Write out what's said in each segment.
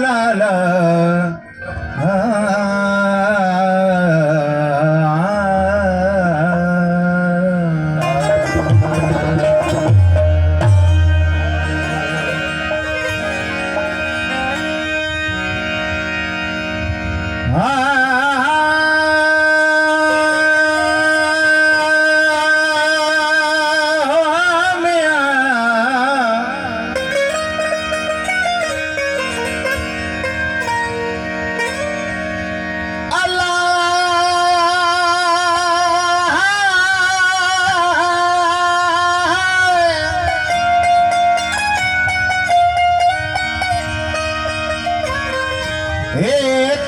ला ला ला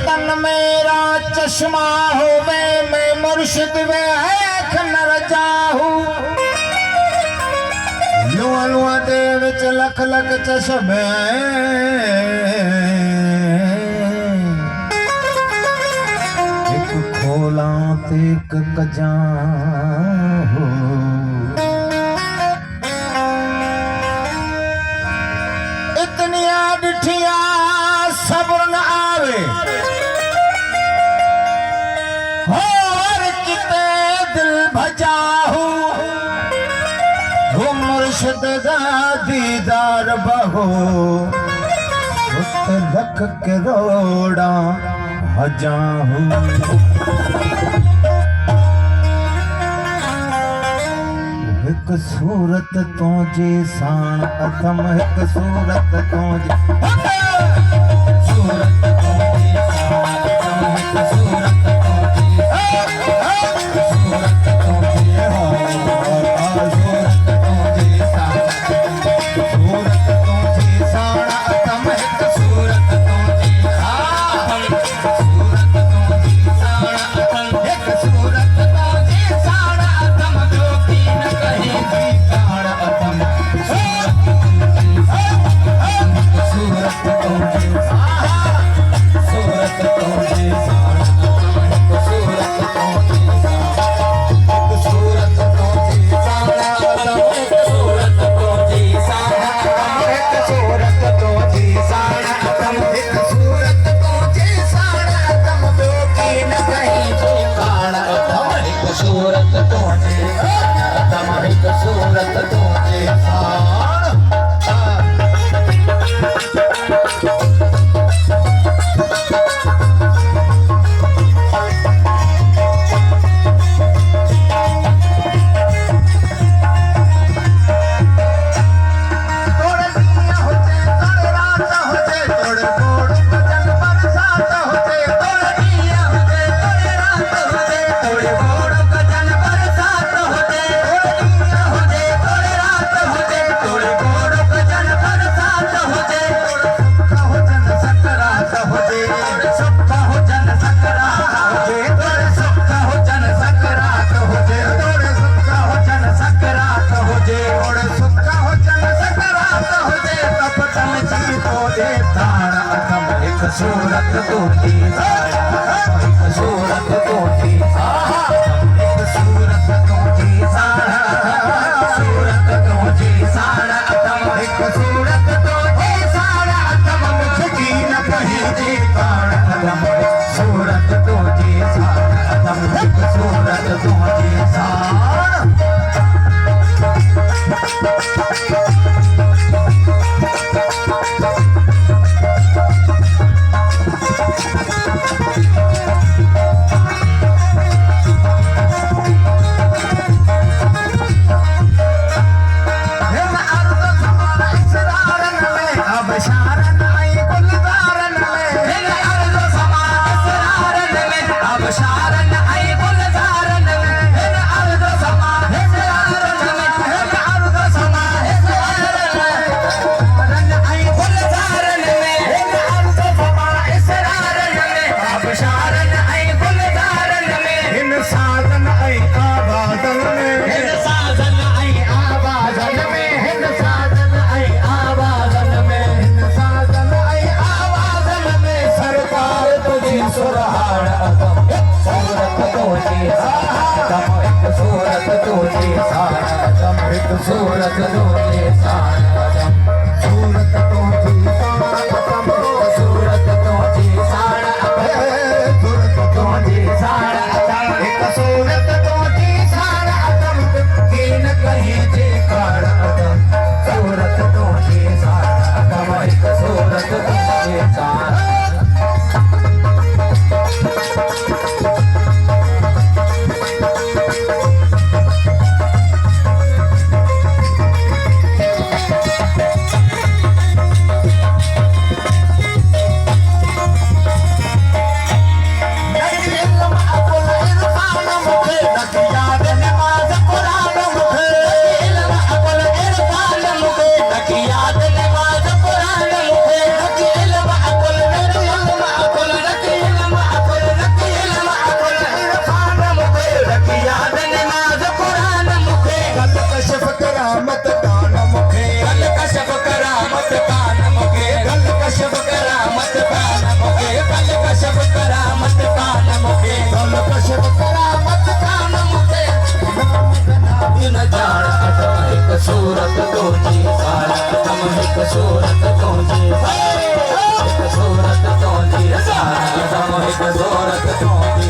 तन मेरा चश्मा हो मैं मुर्शिद वे आँख न रजाहू लुआ लुआ दे विच लख लख चश्मे एक खोला ते एक कजा हो इतनिया डिठिया सब्र न आवे और किते दिल भजाहू वो मुर्शिद दा दीदार बहो उत लख करोड़ा हजाहू एक सूरत तो जे साण अथम एक सूरत तो जे सूरत तो जे साण अथम एक सूरत तो जे सूरत तो जे हो सूरत तो जे साण सूरत तो जे साण अथम एक सूरत तो जे सूरत तो जे साण अथम एक सूरत तो जे साण अथम जो की न कहे जी साण अथम सूरत तो जे सूरत तो जे साण एक सूरत तो जे एक सूरत तो जे साण एक सूरत तो जे साण एक सूरत तो जे साण एक सूरत तो जे साण जो की न कहीं जो साण एक सूरत तो जे एक सूरत तो जे साण सूरत तो जी एक सूरत तो जी एक सूरत तो जी सूरत तो जी एक सूरत तो जी मुझकी न कहीं जी सूरत तो जी एक सूरत तो जी सूरत तो सूरत तुझी सारा तम एक सूरत तुझी एक सूरत तुझी सारा तम एक सूरत तुझी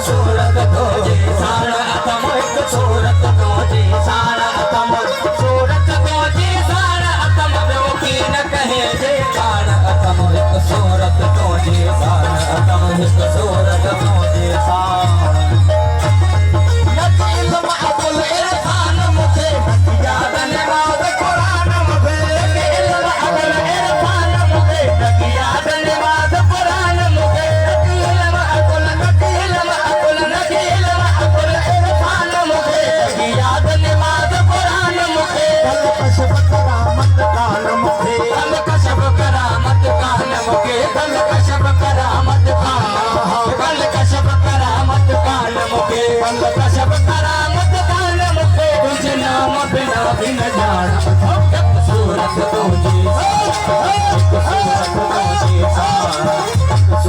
सूरत तुझी सारा तम एक सूरत तुझी सारा तम सूरत तुझी सारा तम की न कहे जे सारा तम एक सूरत तुझी सारा तम एक सूरत तुझी सारा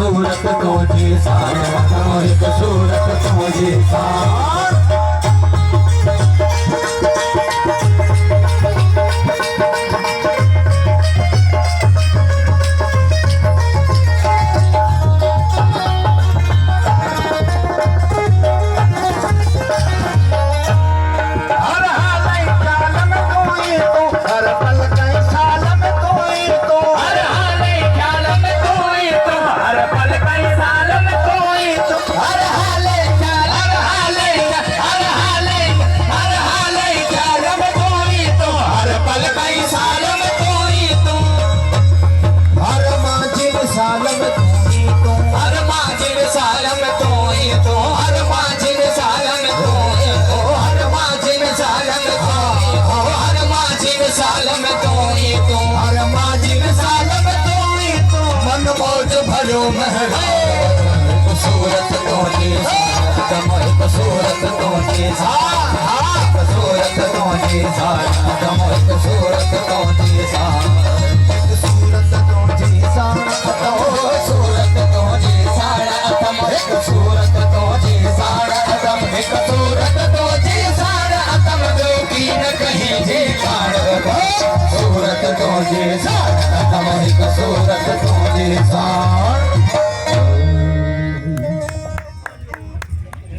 सूरत तुझी सारा एक सूरत तुझी सारा सूरत तुझी तम एक सूरत तुझी सारा सूरत तुझी सारा तम एक सूरत तुझी सारा सूरत तुझी सारा सूरत तुझी सारा तम एक सूरत तुझी सारा तम एक सूरत तुझी सारा तम की न कहीं जे सूरत तुझी सारा तम एक सूरत तुझी सारा